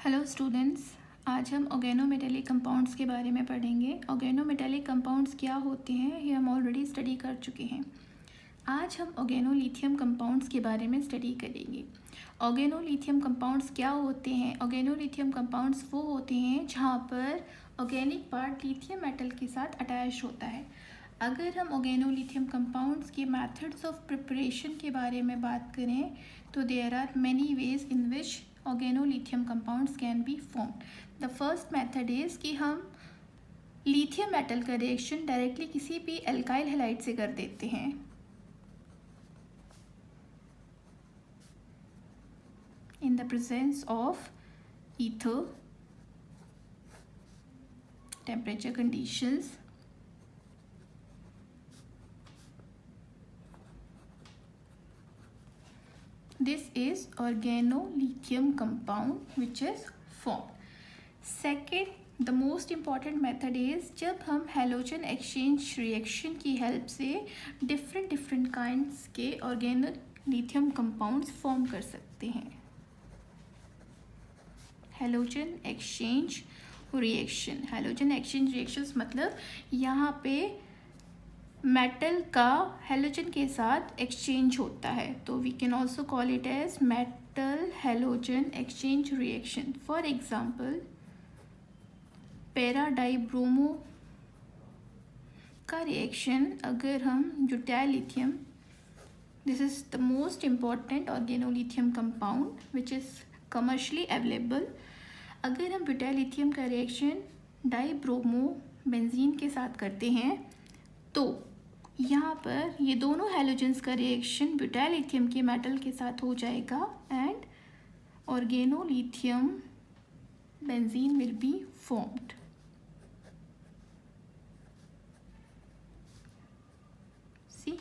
Hello students, आज हम organometallic compounds के बारे में पढ़ेंगे। ऑर्गेनोमेटेलिक कंपाउंड्स क्या होते हैं ये हम ऑलरेडी स्टडी कर चुके हैं। आज हम ऑर्गेनोलिथियम कंपाउंड्स के बारे में स्टडी करेंगे। ऑर्गेनोलिथियम कंपाउंड्स क्या होते हैं? ऑर्गेनोलिथियम कंपाउंड्स वो होते हैं जहाँ पर ऑर्गेनिक पार्ट लिथियम मेटल के साथ अटैच होता है। अगर हम ऑर्गेनोलिथियम कंपाउंड्स के मेथड्स ऑफ प्रिपरेशन के बारे में बात करें तो there are many ways in which organolithium compounds can be formed. The first method is कि हम लिथियम मेटल का रिएक्शन डायरेक्टली किसी भी एल्काइल हैलाइड से कर देते हैं। In the presence of ether, temperature conditions, this is organolithium compound which is formed. Second, the most important method is जब हम हेलोजन एक्सचेंज रिएक्शन की हेल्प से डिफरेंट काइंड्स के ऑर्गेनोलिथियम कंपाउंड्स फॉर्म कर सकते हैं। हेलोजन एक्सचेंज रिएक्शंस मतलब यहाँ पे मेटल का हेलोजन के साथ एक्सचेंज होता है, तो we can also call it as metal halogen exchange reaction. For example, para dibromo का रिएक्शन अगर हम butyl lithium, this is the most important organolithium compound which is commercially available. अगर हम ब्यूटाइल लिथियम का रिएक्शन डाइब्रोमो बेंजीन के साथ करते हैं तो यहाँ पर ये दोनों हैलोजेंस का रिएक्शन ब्यूटाइल लिथियम के मेटल के साथ हो जाएगा and organolithium benzene will be formed. See,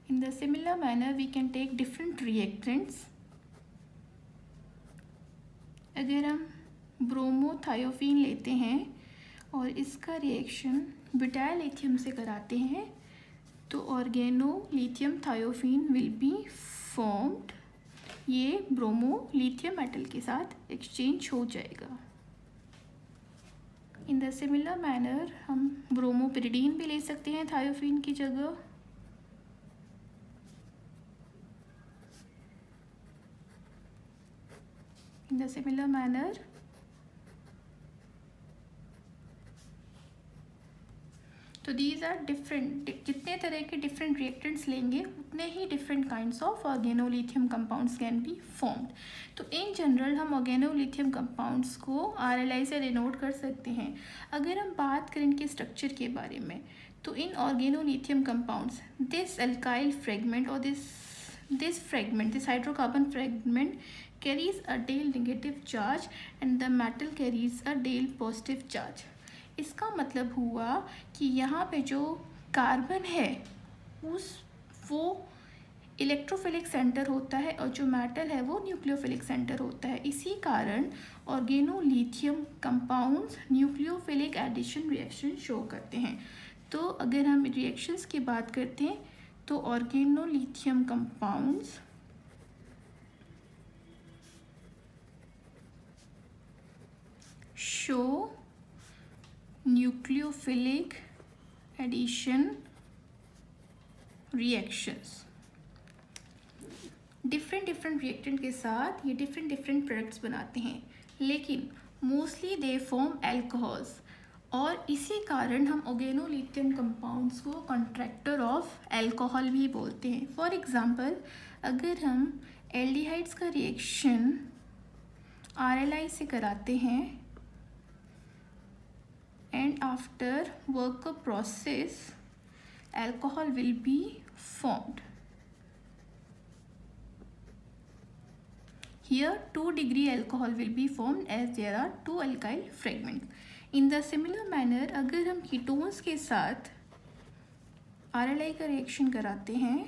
in the similar manner we can take different reactants. अगर हम ब्रोमोथायोफीन लेते हैं और इसका रिएक्शन ब्यूटाइल लिथियम से कराते हैं तो organolithium thiophene will be formed. ये ब्रोमो लिथियम मेटल के साथ एक्सचेंज हो जाएगा। इन द सिमिलर मैनर हम ब्रोमोपिरिडीन भी ले सकते हैं थायोफीन की जगह। इन द सिमिलर मैनर तो दीज आर डिफरेंट, जितने तरह के डिफरेंट रिएक्टेंट्स लेंगे उतने ही different kinds of organolithium compounds can be formed. तो इन जनरल हम ऑर्गेनोलिथियम कंपाउंड्स को RLI से डिनोट कर सकते हैं। अगर हम बात करें इनके स्ट्रक्चर के बारे में तो in organolithium compounds this alkyl fragment और this hydrocarbon fragment carries a delta negative charge and the metal carries a delta positive charge. इसका मतलब हुआ कि यहाँ पे जो कार्बन है वो इलेक्ट्रोफिलिक सेंटर होता है और जो मेटल है वो न्यूक्लियोफिलिक सेंटर होता है। इसी कारण organolithium compounds nucleophilic addition reaction show करते हैं। तो अगर हम रिएक्शंस की बात करते हैं तो organolithium compounds show nucleophilic addition reactions. Different reactant के साथ ये डिफरेंट प्रोडक्ट्स बनाते हैं, लेकिन मोस्टली दे फॉर्म एल्कोहल्स और इसी कारण हम ऑर्गेनोलिथियम कंपाउंड्स को कॉन्ट्रैक्टर ऑफ एल्कोहल भी बोलते हैं। फॉर एग्जांपल, अगर हम एल्डिहाइड्स का रिएक्शन RLI से कराते हैं and after worker process alcohol will be formed. Here 2-degree alcohol will be formed as there are 2 alkyl fragments. In the similar manner अगर हम कीटोन्स के साथ RLI का रिएक्शन कराते हैं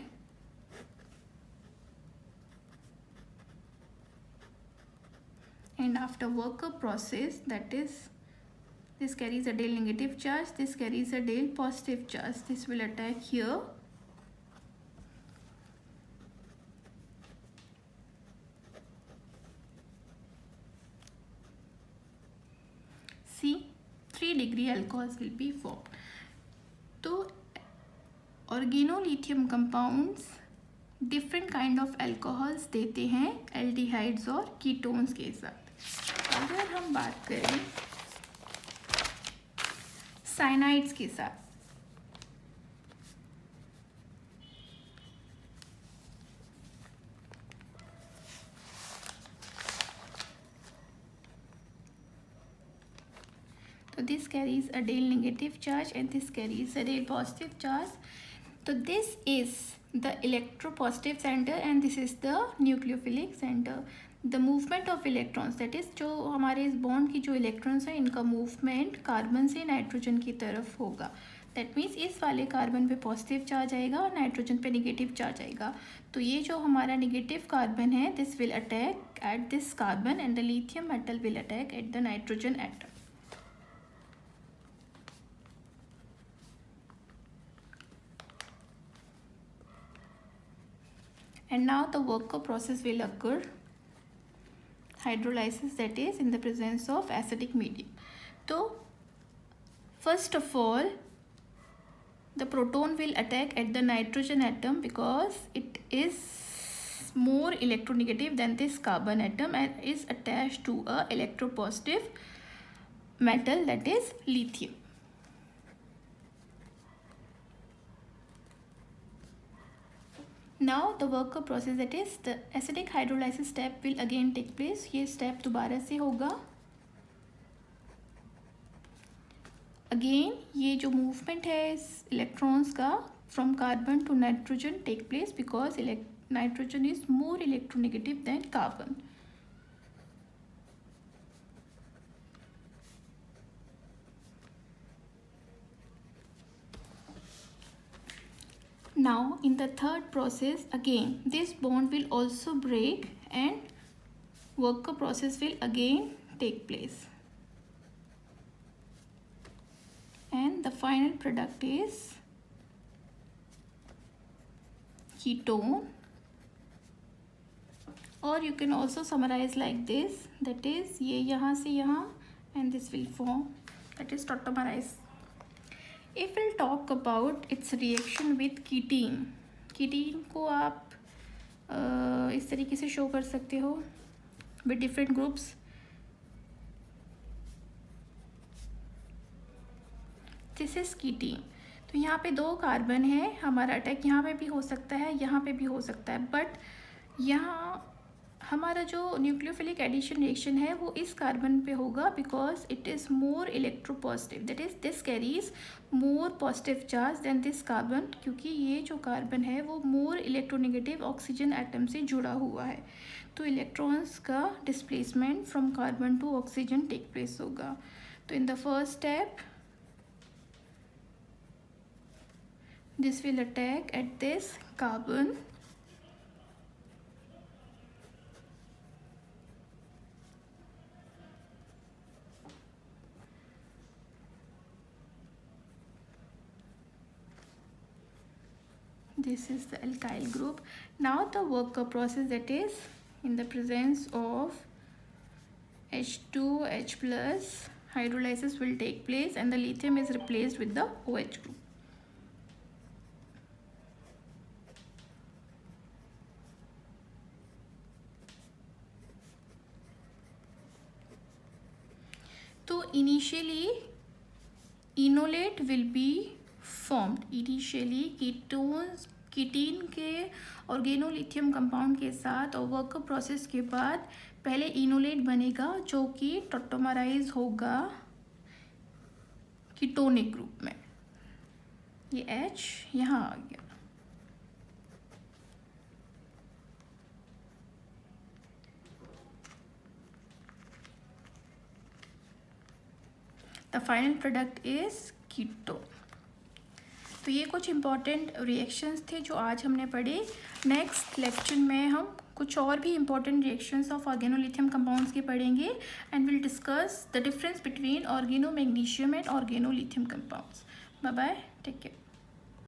and after worker process, that is this carries a Dale negative charge, this carries a Dale positive charge, this will attack here C3 degree alcohols will be formed. तो organolithium compounds different kind of alcohols देते हैं aldehydes और ketones के साथ। अगर हम बात करें साइनाइड्स के साथ, so this carries a Dale negative charge and this carries a Dale positive charge. So this is the electropositive center and this is the nucleophilic center. The movement of electrons, that is जो हमारे इस bond की जो electrons हैं इनका movement carbon से nitrogen की तरफ होगा। दैट मीन्स इस वाले कार्बन पे पॉजिटिव चार्ज आएगा और नाइट्रोजन पे नेगेटिव चार्ज आएगा। तो ये जो हमारा नेगेटिव कार्बन है this will attack at this carbon and the lithium metal will attack at the nitrogen atom. And now the Volcker process will occur, hydrolysis, that is in the presence of acidic medium. So first of all the proton will attack at the nitrogen atom because it is more electronegative than this carbon atom and is attached to a electropositive metal, that is lithium. Now the Volcker process, that is the acidic hydrolysis step will again take place. ये step दोबारा से होगा। Again ये जो movement है इस electrons का from carbon to nitrogen take place because nitrogen is more electronegative than carbon. Now in the third process again this bond will also break and Volcker process will again take place and the final product is ketone, or you can also summarize like this, that is ये यहाँ से यहाँ and this will form, that is tautomerize. If we'll talk about its reaction with ketene, ketene को आप इस तरीके से show कर सकते हो with different groups. This is ketene. तो यहाँ पे दो कार्बन है, हमारा अटैक यहाँ पे भी हो सकता है, यहाँ पे भी हो सकता है, बट यहाँ हमारा जो न्यूक्लियोफिलिक एडिशन रिएक्शन है वो इस कार्बन पे होगा because it is more electropositive, that is this carries more positive charge than this carbon, क्योंकि ये जो कार्बन है वो मोर इलेक्ट्रोनेगेटिव ऑक्सीजन एटम से जुड़ा हुआ है। तो इलेक्ट्रॉन्स का displacement from carbon to oxygen take place होगा। तो in the first step this will attack at this carbon this is the alkyl group. Now the Volcker process, that is in the presence of H2H plus hydrolysis will take place and the lithium is replaced with the OH group. तो initially enolate will be formed. Initially कीटीन के organolithium compound के साथ और worker process के बाद पहले enolate बनेगा जो कि टॉटोमराइज होगा कीटोनिक ग्रुप में। ये H यहाँ आ गया। The final product is ketone. तो ये कुछ इम्पॉर्टेंट रिएक्शंस थे जो आज हमने पढ़े। नेक्स्ट लेक्चर में हम कुछ और भी important reactions of organolithium compounds के पढ़ेंगे and will discuss the difference between organo magnesium and organolithium compounds. Bye bye, take care.